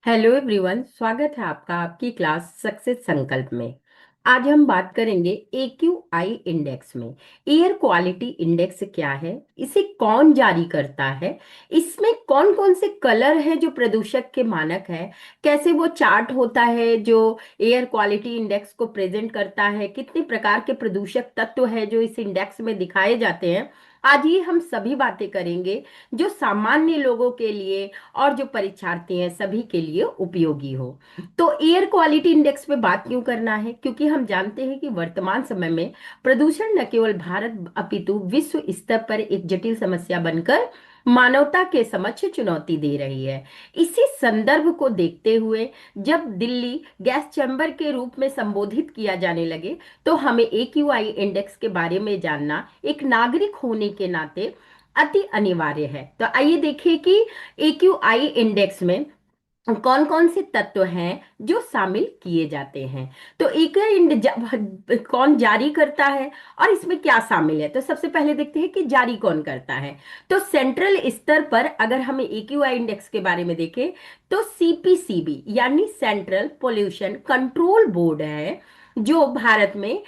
Hello everyone, स्वागत है आपका आपकी क्लास सक्सेस संकल्प में। आज हम बात करेंगे AQI इंडेक्स में। एयर क्वालिटी इंडेक्स क्या है, इसे कौन जारी करता है, इसमें कौन कौन से कलर हैं जो प्रदूषक के मानक है, कैसे वो चार्ट होता है जो एयर क्वालिटी इंडेक्स को प्रेजेंट करता है, कितने प्रकार के प्रदूषक तत्व है जो इस इंडेक्स में दिखाए जाते हैं। आज ये हम सभी बातें करेंगे जो सामान्य लोगों के लिए और जो परीक्षार्थी हैं सभी के लिए उपयोगी हो। तो एयर क्वालिटी इंडेक्स पे बात क्यों करना है, क्योंकि हम जानते हैं कि वर्तमान समय में प्रदूषण न केवल भारत अपितु विश्व स्तर पर एक जटिल समस्या बनकर मानवता के समक्ष चुनौती दे रही है। इसी संदर्भ को देखते हुए जब दिल्ली गैस चैम्बर के रूप में संबोधित किया जाने लगे, तो हमें AQI इंडेक्स के बारे में जानना एक नागरिक होने के नाते अति अनिवार्य है। तो आइए देखिए कि AQI इंडेक्स में कौन कौन से तत्व हैं जो शामिल किए जाते हैं। तो कौन जारी करता है और इसमें क्या शामिल है। तो सबसे पहले देखते हैं कि जारी कौन करता है। तो सेंट्रल स्तर पर अगर हम AQI इंडेक्स के बारे में देखें तो CPCB यानी सेंट्रल पोल्यूशन कंट्रोल बोर्ड है जो भारत में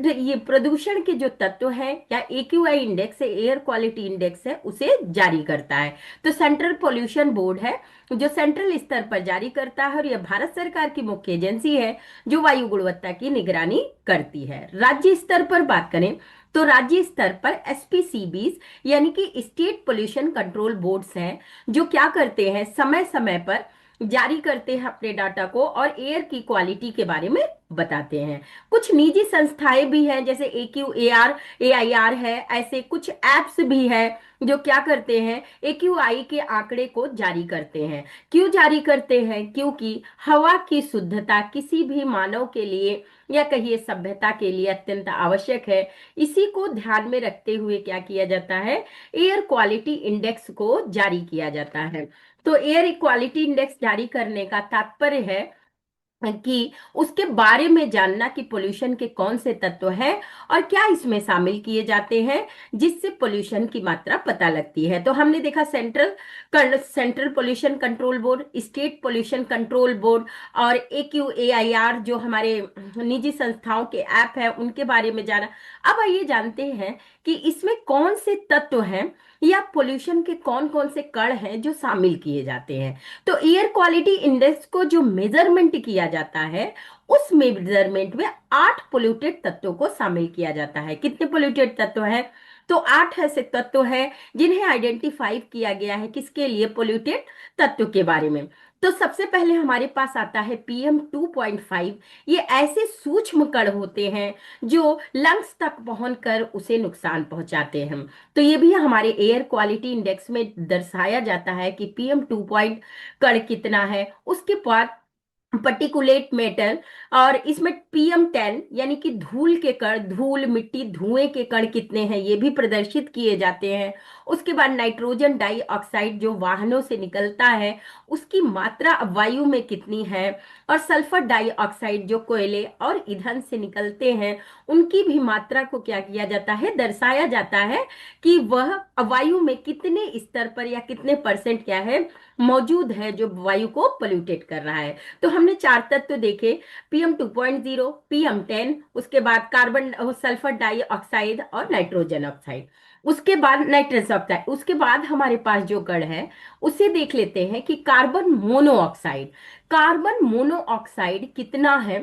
ये प्रदूषण के जो तत्व हैं या AQI इंडेक्स है, एयर क्वालिटी इंडेक्स है, उसे जारी करता है। तो सेंट्रल पोल्यूशन बोर्ड है जो सेंट्रल स्तर पर जारी करता है और यह भारत सरकार की मुख्य एजेंसी है जो वायु गुणवत्ता की निगरानी करती है। राज्य स्तर पर बात करें तो राज्य स्तर पर SPCBs यानी कि स्टेट पोल्यूशन कंट्रोल बोर्ड्स हैं जो क्या करते हैं, समय समय पर जारी करते हैं अपने डाटा को और एयर की क्वालिटी के बारे में बताते हैं। कुछ निजी संस्थाएं भी हैं जैसे AQAR AIR है, ऐसे कुछ एप्स भी हैं जो क्या करते हैं, AQI के आंकड़े को जारी करते हैं। क्यों जारी करते हैं, क्योंकि हवा की शुद्धता किसी भी मानव के लिए या कहिए सभ्यता के लिए अत्यंत आवश्यक है। इसी को ध्यान में रखते हुए क्या किया जाता है, एयर क्वालिटी इंडेक्स को जारी किया जाता है। तो एयर क्वालिटी इंडेक्स जारी करने का तात्पर्य है कि उसके बारे में जानना कि पोल्यूशन के कौन से तत्व हैं और क्या इसमें शामिल किए जाते हैं जिससे पोल्यूशन की मात्रा पता लगती है। तो हमने देखा central pollution control board, state pollution control board और AQAIR जो हमारे निजी संस्थाओं के ऐप है उनके बारे में जाना। अब आइए जानते हैं कि इसमें कौन से तत्व हैं या पोल्यूशन के कौन कौन से कण हैं जो शामिल किए जाते हैं। तो एयर क्वालिटी इंडेक्स को जो मेजरमेंट किया जाता है उस मेजरमेंट में 8 पोल्यूटेड तत्वों को शामिल किया जाता है। कितने पोल्यूटेड तत्व हैं, तो 8 ऐसे तत्व हैं जिन्हें आइडेंटिफाई किया गया है किसके लिए, पोल्यूटेड तत्व के बारे में। तो सबसे पहले हमारे पास आता है PM2.5। ये ऐसे सूक्ष्म कण होते हैं जो लंग्स तक पहुंचकर उसे नुकसान पहुंचाते हैं। तो ये भी हमारे एयर क्वालिटी इंडेक्स में दर्शाया जाता है कि PM2 कण कितना है। उसके बाद पर्टिकुलेट मेटर, और इसमें PM10 यानी कि धूल के कण, धूल मिट्टी धुएं के कण कितने हैं ये भी प्रदर्शित किए जाते हैं। उसके बाद नाइट्रोजन डाइऑक्साइड जो वाहनों से निकलता है उसकी मात्रा वायु में कितनी है, और सल्फर डाइऑक्साइड जो कोयले और ईंधन से निकलते हैं उनकी भी मात्रा को क्या किया जाता है, दर्शाया जाता है कि वह वायु में कितने स्तर पर या कितने परसेंट क्या है मौजूद है जो वायु को पोल्यूटेट कर रहा है। तो हमने 4 तत्व देखे, PM2.0, PM10, उसके बाद कार्बन सल्फर डाइऑक्साइड और नाइट्रोजन ऑक्साइड, उसके बाद नाइट्रस ऑक्साइड। उसके बाद हमारे पास जो गण है उसे देख लेते हैं कि कार्बन मोनोऑक्साइड। कार्बन मोनोऑक्साइड कितना है,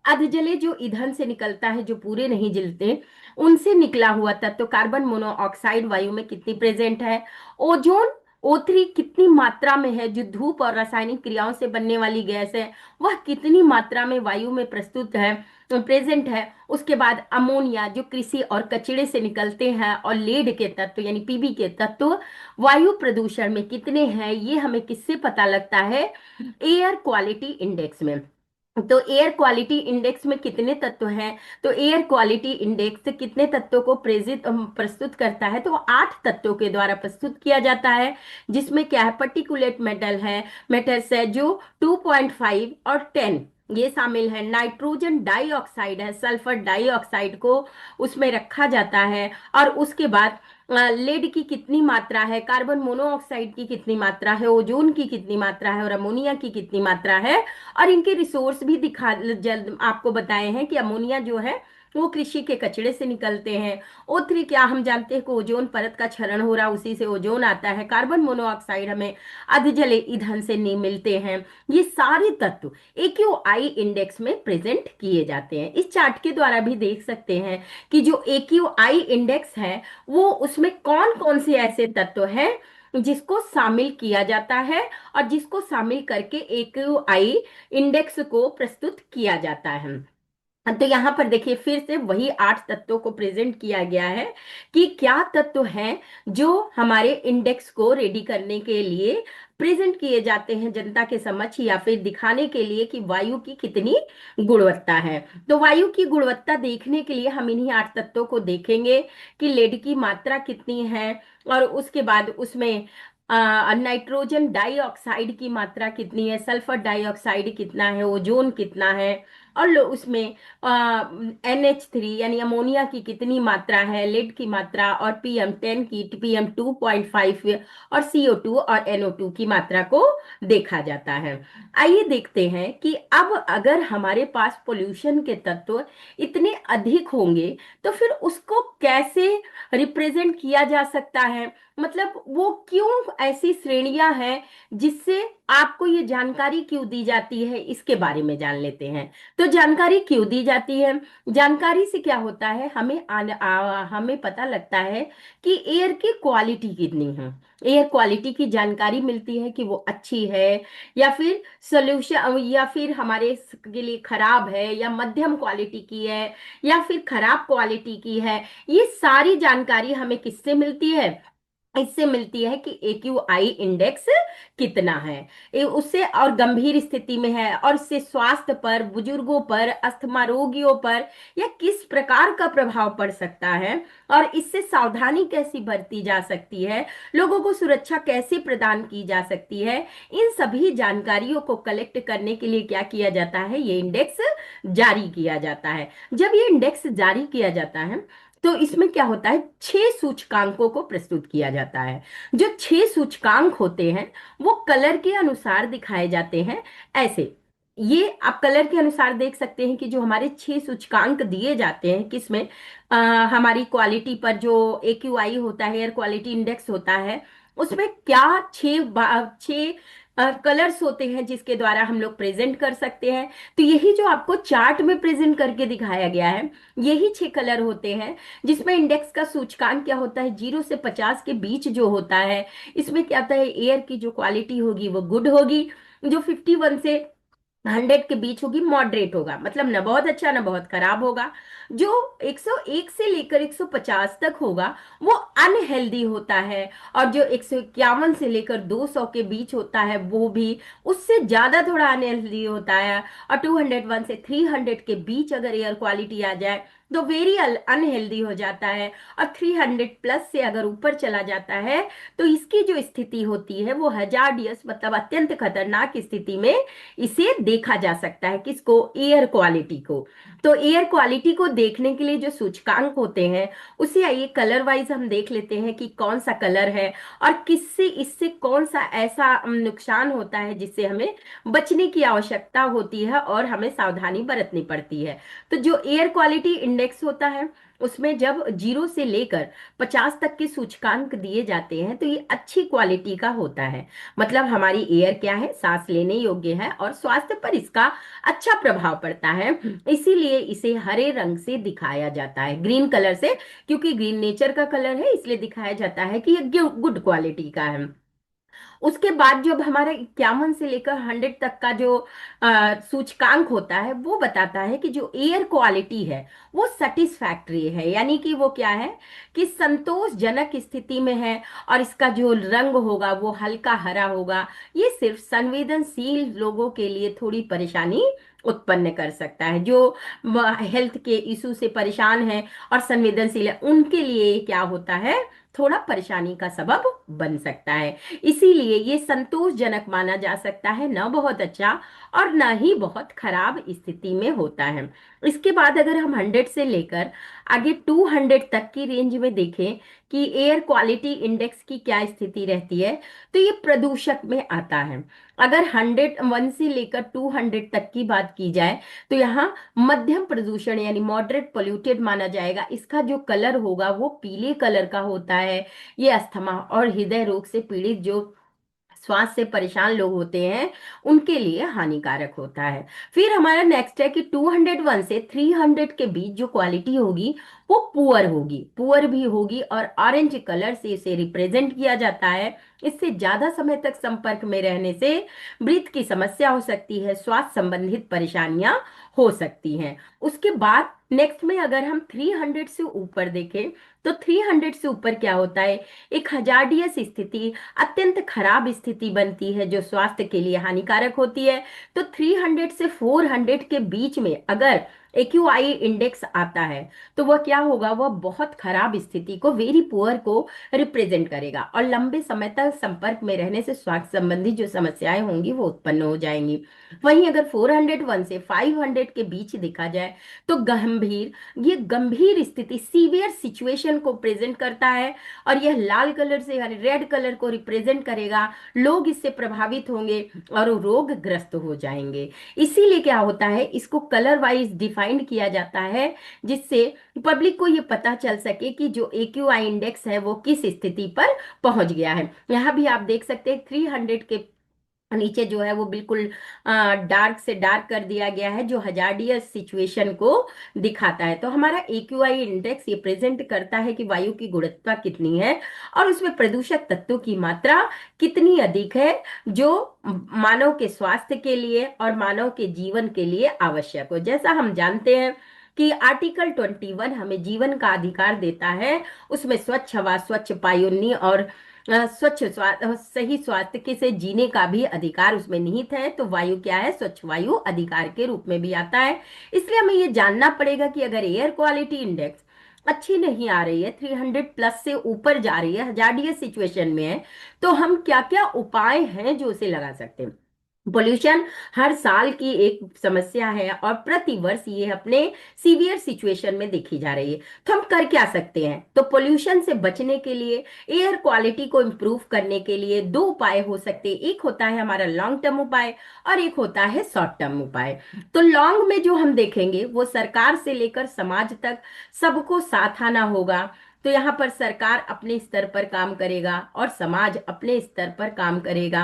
अधजले जो ईंधन से निकलता है जो पूरे नहीं जलते उनसे निकला हुआ तत्व कार्बन मोनोऑक्साइड वायु में कितनी प्रेजेंट है। ओजोन O3 कितनी मात्रा में है, जो धूप और रासायनिक क्रियाओं से बनने वाली गैस है वह कितनी मात्रा में वायु में प्रस्तुत है, प्रेजेंट है। उसके बाद अमोनिया जो कृषि और कचरे से निकलते हैं, और लेड के तत्व यानी PB के तत्व वायु प्रदूषण में कितने हैं, ये हमें किससे पता लगता है, एयर क्वालिटी इंडेक्स में। तो एयर क्वालिटी इंडेक्स में कितने तत्व हैं, तो एयर क्वालिटी इंडेक्स कितने तत्वों को प्रस्तुत करता है, तो 8 तत्वों के द्वारा प्रस्तुत किया जाता है। जिसमें क्या है, पर्टिकुलेट मेटल्स है जो 2.5 और 10 ये शामिल है। नाइट्रोजन डाइऑक्साइड है, सल्फर डाइऑक्साइड को उसमें रखा जाता है। और उसके बाद लेड की कितनी मात्रा है, कार्बन मोनोऑक्साइड की कितनी मात्रा है, ओजोन की कितनी मात्रा है और अमोनिया की कितनी मात्रा है। और इनके रिसोर्स भी दिखा जल्द आपको बताए हैं कि अमोनिया जो है वो कृषि के कचड़े से निकलते हैं। O3 क्या हम जानते हैं कि ओजोन परत का क्षरण हो रहा है, उसी से ओजोन आता है। कार्बन मोनोऑक्साइड हमें अधजले ईंधन से नहीं मिलते हैं। ये सारे तत्व AQI इंडेक्स में प्रेजेंट किए जाते हैं। इस चार्ट के द्वारा भी देख सकते हैं कि जो AQI इंडेक्स है वो उसमें कौन कौन से ऐसे तत्व हैं जिसको शामिल किया जाता है और जिसको शामिल करके AQI इंडेक्स को प्रस्तुत किया जाता है। तो यहाँ पर देखिए फिर से वही 8 तत्वों को प्रेजेंट किया गया है कि क्या तत्व हैं जो हमारे इंडेक्स को रेडी करने के लिए प्रेजेंट किए जाते हैं जनता के समक्ष, या फिर दिखाने के लिए कि वायु की कितनी गुणवत्ता है। तो वायु की गुणवत्ता देखने के लिए हम इन्हीं 8 तत्वों को देखेंगे कि लेड की मात्रा कितनी है, और उसके बाद उसमें नाइट्रोजन डाइऑक्साइड की मात्रा कितनी है, सल्फर डाइऑक्साइड कितना है, ओजोन कितना है, और उसमें NH3 यानी अमोनिया की कितनी मात्रा है, लेड की मात्रा, और PM10 की, PM2.5 और CO2 और NO2 की मात्रा को देखा जाता है। आइए देखते हैं कि अब अगर हमारे पास पोल्यूशन के तत्व इतने अधिक होंगे तो फिर उसको कैसे रिप्रेजेंट किया जा सकता है, मतलब वो क्यों ऐसी श्रेणियां हैं जिससे आपको ये जानकारी क्यों दी जाती है, इसके बारे में जान लेते हैं। तो जानकारी क्यों दी जाती है? जानकारी से क्या होता है, हमें पता लगता है कि एयर की क्वालिटी कितनी है। एयर क्वालिटी की जानकारी मिलती है कि वो अच्छी है या फिर सोल्यूशन, या फिर हमारे के लिए खराब है, या मध्यम क्वालिटी की है, या फिर खराब क्वालिटी की है। ये सारी जानकारी हमें किससे मिलती है? इससे मिलती है कि AQI इंडेक्स कितना है, उससे और गंभीर स्थिति में है, और इससे स्वास्थ्य पर, बुजुर्गों पर, अस्थमा रोगियों पर या किस प्रकार का प्रभाव पड़ सकता है, और इससे सावधानी कैसी बरती जा सकती है, लोगों को सुरक्षा कैसे प्रदान की जा सकती है। इन सभी जानकारियों को कलेक्ट करने के लिए क्या किया जाता है, ये इंडेक्स जारी किया जाता है। जब ये इंडेक्स जारी किया जाता है तो इसमें क्या होता है, 6 सूचकांकों को प्रस्तुत किया जाता है। जो 6 सूचकांक होते हैं वो कलर के अनुसार दिखाए जाते हैं ऐसे। ये आप कलर के अनुसार देख सकते हैं कि जो हमारे 6 सूचकांक दिए जाते हैं किसमें, हमारी क्वालिटी पर जो AQI होता है, एयर क्वालिटी इंडेक्स होता है, उसमें क्या 6 कलर्स होते हैं जिसके द्वारा हम लोग प्रेजेंट कर सकते हैं। तो यही जो आपको चार्ट में प्रेजेंट करके दिखाया गया है, यही 6 कलर होते हैं जिसमें इंडेक्स का सूचकांक क्या होता है, 0 से 50 के बीच जो होता है। इसमें क्या होता है, एयर की जो क्वालिटी होगी वो गुड होगी, जो 51 से 100 के बीच होगी मॉडरेट होगा, मतलब ना बहुत अच्छा ना बहुत खराब होगा। जो 101 से लेकर 150 तक होगा वो अनहेल्दी होता है, और जो 151 से लेकर 200 के बीच होता है वो भी उससे ज्यादा थोड़ा अनहेल्दी होता है। और 201 से 300 के बीच अगर एयर क्वालिटी आ जाए तो वेरी अनहेल्दी हो जाता है। और 300+ से अगर ऊपर चला जाता है तो इसकी जो स्थिति होती है वो हजार्डियस, मतलब अत्यंत खतरनाक स्थिति में इसे देखा जा सकता है। किसको? एयर क्वालिटी को। तो एयर क्वालिटी को देखने के लिए जो सूचकांक होते हैं उसे आइए कलर वाइज हम देख लेते हैं कि कौन सा कलर है और किससे, इससे कौन सा ऐसा नुकसान होता है जिससे हमें बचने की आवश्यकता होती है और हमें सावधानी बरतनी पड़ती है। तो जो एयर क्वालिटी इंडेक्स होता है उसमें जब 0 से लेकर 50 तक के सूचकांक दिए जाते हैं तो ये अच्छी क्वालिटी का होता है। मतलब हमारी एयर क्या है, सांस लेने योग्य है और स्वास्थ्य पर इसका अच्छा प्रभाव पड़ता है। इसीलिए इसे हरे रंग से दिखाया जाता है, ग्रीन कलर से, क्योंकि ग्रीन नेचर का कलर है इसलिए दिखाया जाता है कि ये गुड क्वालिटी का है। उसके बाद जब हमारा 51 से लेकर 100 तक का जो सूचकांक होता है वो बताता है कि जो एयर क्वालिटी है वो सेटिस्फैक्ट्री है, यानी कि वो क्या है कि संतोषजनक स्थिति में है, और इसका जो रंग होगा वो हल्का हरा होगा। ये सिर्फ संवेदनशील लोगों के लिए थोड़ी परेशानी उत्पन्न कर सकता है, जो हेल्थ के इशू से परेशान है और संवेदनशील है उनके लिए क्या होता है, थोड़ा परेशानी का सबब बन सकता है। इसीलिए ये संतोषजनक माना जा सकता है, ना बहुत अच्छा और ना ही बहुत खराब स्थिति में होता है। इसके बाद अगर हम 100 से लेकर आगे 200 तक की रेंज में देखें कि एयर क्वालिटी इंडेक्स की क्या स्थिति रहती है, तो ये प्रदूषक में आता है। अगर 101 से लेकर 200 तक की बात की जाए तो यहाँ मध्यम प्रदूषण यानी मॉडरेट पोल्यूटेड माना जाएगा। इसका जो कलर होगा वो पीले कलर का होता है। ये अस्थमा और हृदय रोग से पीड़ित जो श्वास से परेशान लोग होते हैं उनके लिए हानिकारक होता है। फिर हमारा नेक्स्ट है कि 201 से 300 के बीच जो क्वालिटी होगी वो पुअर होगी, पुअर भी होगी, और ऑरेंज कलर से इसे रिप्रेजेंट किया जाता है। इससे ज्यादा समय तक संपर्क में रहने से ब्रीथ की समस्या हो सकती है, स्वास्थ्य संबंधित परेशानियां हो सकती हैं। उसके बाद नेक्स्ट में अगर हम 300 से ऊपर देखें तो 300 से ऊपर क्या होता है, एक हजार्डियस स्थिति, अत्यंत खराब स्थिति बनती है जो स्वास्थ्य के लिए हानिकारक होती है। तो 300 से 400 के बीच में अगर एक्यूआई इंडेक्स आता है तो वह क्या होगा, वह बहुत खराब स्थिति को, वेरी पुअर को रिप्रेजेंट करेगा, और लंबे समय तक संपर्क में रहने से स्वास्थ्य संबंधी जो समस्याएं होंगी वो उत्पन्न हो जाएंगी। वहीं अगर 401 से 500 के बीच देखा जाए तो गंभीर, ये गंभीर स्थिति, सीवियर सिचुएशन को प्रेजेंट करता है, और यह लाल कलर से यानी रेड कलर को रिप्रेजेंट करेगा। लोग इससे प्रभावित होंगे और रोग ग्रस्त हो जाएंगे। इसीलिए क्या होता है, इसको कलर वाइज डिफाइंड किया जाता है, जिससे पब्लिक को ये पता चल सके कि जो एक्यूआई इंडेक्स है वो किस स्थिति पर पहुंच गया है। यहाँ भी आप देख सकते हैं 300 के नीचे जो है वो बिल्कुल डार्क से डार्क कर दिया गया है, जो हजार्डियस सिचुएशन को दिखाता है। तो हमारा एक्यूआई इंडेक्स ये प्रेजेंट करता है कि वायु की गुणवत्ता कितनी है और उसमें प्रदूषक तत्वों की मात्रा कितनी अधिक है, जो मानव के स्वास्थ्य के लिए और मानव के जीवन के लिए आवश्यक हो। जैसा हम जानते हैं कि आर्टिकल 21 हमें जीवन का अधिकार देता है, उसमें स्वच्छ हवा, स्वच्छ वायुनी और स्वच्छ स्वास्थ्य, सही स्वास्थ्य के से जीने का भी अधिकार उसमें निहित है। तो वायु क्या है, स्वच्छ वायु अधिकार के रूप में भी आता है। इसलिए हमें ये जानना पड़ेगा कि अगर एयर क्वालिटी इंडेक्स अच्छी नहीं आ रही है, 300 प्लस से ऊपर जा रही है, हजार्डियस सिचुएशन में है, तो हम क्या क्या उपाय हैं जो उसे लगा सकते हैं। पोल्यूशन हर साल की एक समस्या है और प्रति वर्ष ये अपने सीवियर सिचुएशन में देखी जा रही है। तो हम कर क्या सकते हैं, तो पोल्यूशन से बचने के लिए, एयर क्वालिटी को इम्प्रूव करने के लिए दो उपाय हो सकते हैं। एक होता है हमारा लॉन्ग टर्म उपाय और एक होता है शॉर्ट टर्म उपाय। तो लॉन्ग में जो हम देखेंगे वो सरकार से लेकर समाज तक सबको साथ आना होगा। तो यहाँ पर सरकार अपने स्तर पर काम करेगा और समाज अपने स्तर पर काम करेगा,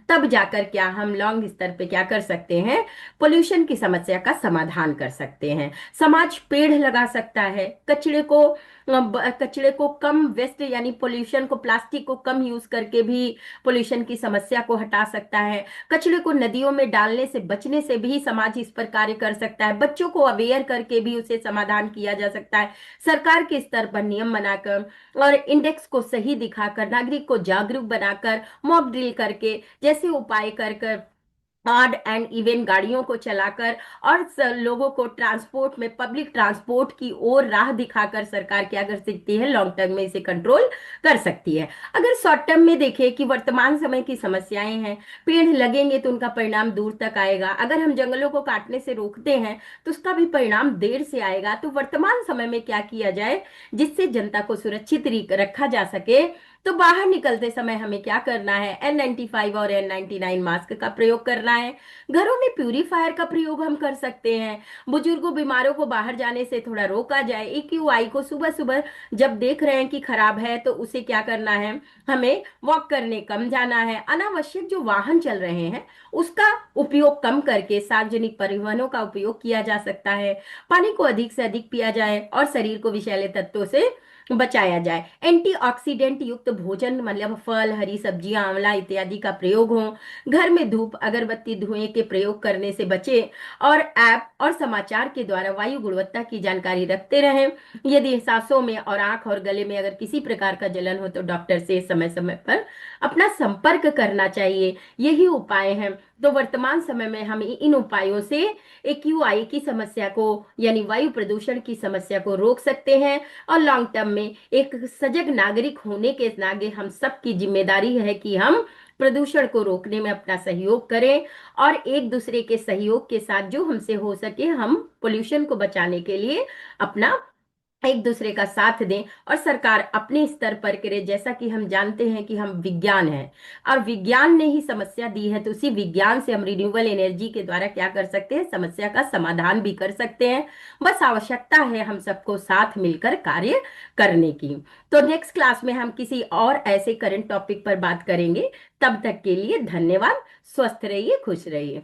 तब जाकर क्या हम लॉन्ग स्तर पे क्या कर सकते हैं, पोल्यूशन की समस्या का समाधान कर सकते हैं। समाज पेड़ लगा सकता है, कचरे को कम वेस्ट यानी पोल्यूशन को, प्लास्टिक को कम यूज करके भी पोल्यूशन की समस्या को हटा सकता है। कचरे को नदियों में डालने से बचने से भी समाज इस पर कार्य कर सकता है। बच्चों को अवेयर करके भी उसे समाधान किया जा सकता है। सरकार के स्तर पर नियम बनाकर और इंडेक्स को सही दिखाकर, नागरिक को जागरूक बनाकर, मॉक ड्रिल करके, जैसे उपाय कर कर, ऑड एंड इवन गाड़ियों को चलाकर और लोगों को ट्रांसपोर्ट में, पब्लिक ट्रांसपोर्ट की ओर राह दिखाकर सरकार क्या कर सकती है, लॉन्ग टर्म में इसे कंट्रोल कर सकती है। अगर शॉर्ट टर्म में देखें कि वर्तमान समय की समस्याएं हैं, पेड़ लगेंगे तो उनका परिणाम दूर तक आएगा, अगर हम जंगलों को काटने से रोकते हैं तो उसका भी परिणाम देर से आएगा। तो वर्तमान समय में क्या किया जाए जिससे जनता को सुरक्षित रखा जा सके, तो बाहर निकलते समय हमें क्या करना है, N95 और N99 मास्क का प्रयोग करना है। घरों में प्यूरीफायर का प्रयोग हम कर सकते हैं। बुजुर्गों, बीमारों को बाहर जाने से थोड़ा रोका जाए। AQI को सुबह सुबह जब देख रहे हैं कि खराब है तो उसे क्या करना है, हमें वॉक करने कम जाना है। अनावश्यक जो वाहन चल रहे हैं उसका उपयोग कम करके सार्वजनिक परिवहनों का उपयोग किया जा सकता है। पानी को अधिक से अधिक पिया जाए और शरीर को विषैले तत्वों से बचाया जाए। एंटीऑक्सीडेंट युक्त भोजन मतलब फल, हरी सब्जियां, आंवला इत्यादि का प्रयोग हो। घर में धूप, अगरबत्ती, धुएं के प्रयोग करने से बचे और ऐप और समाचार के द्वारा वायु गुणवत्ता की जानकारी रखते रहें। यदि सांसों में और आंख और गले में अगर किसी प्रकार का जलन हो तो डॉक्टर से समय समय पर अपना संपर्क करना चाहिए। यही उपाय हैं। तो वर्तमान समय में हम इन उपायों से एक्यूआई की समस्या को यानी वायु प्रदूषण की समस्या को रोक सकते हैं। और लॉन्ग टर्म में एक सजग नागरिक होने के नाते हम सबकी जिम्मेदारी है कि हम प्रदूषण को रोकने में अपना सहयोग करें और एक दूसरे के सहयोग के साथ जो हमसे हो सके हम पोल्यूशन को बचाने के लिए अपना एक दूसरे का साथ दें। और सरकार अपने स्तर पर करे, जैसा कि हम जानते हैं कि हम विज्ञान है और विज्ञान ने ही समस्या दी है, तो उसी विज्ञान से हम रिन्यूएबल एनर्जी के द्वारा क्या कर सकते हैं, समस्या का समाधान भी कर सकते हैं। बस आवश्यकता है हम सबको साथ मिलकर कार्य करने की। तो नेक्स्ट क्लास में हम किसी और ऐसे करंट टॉपिक पर बात करेंगे। तब तक के लिए धन्यवाद। स्वस्थ रहिए, खुश रहिए।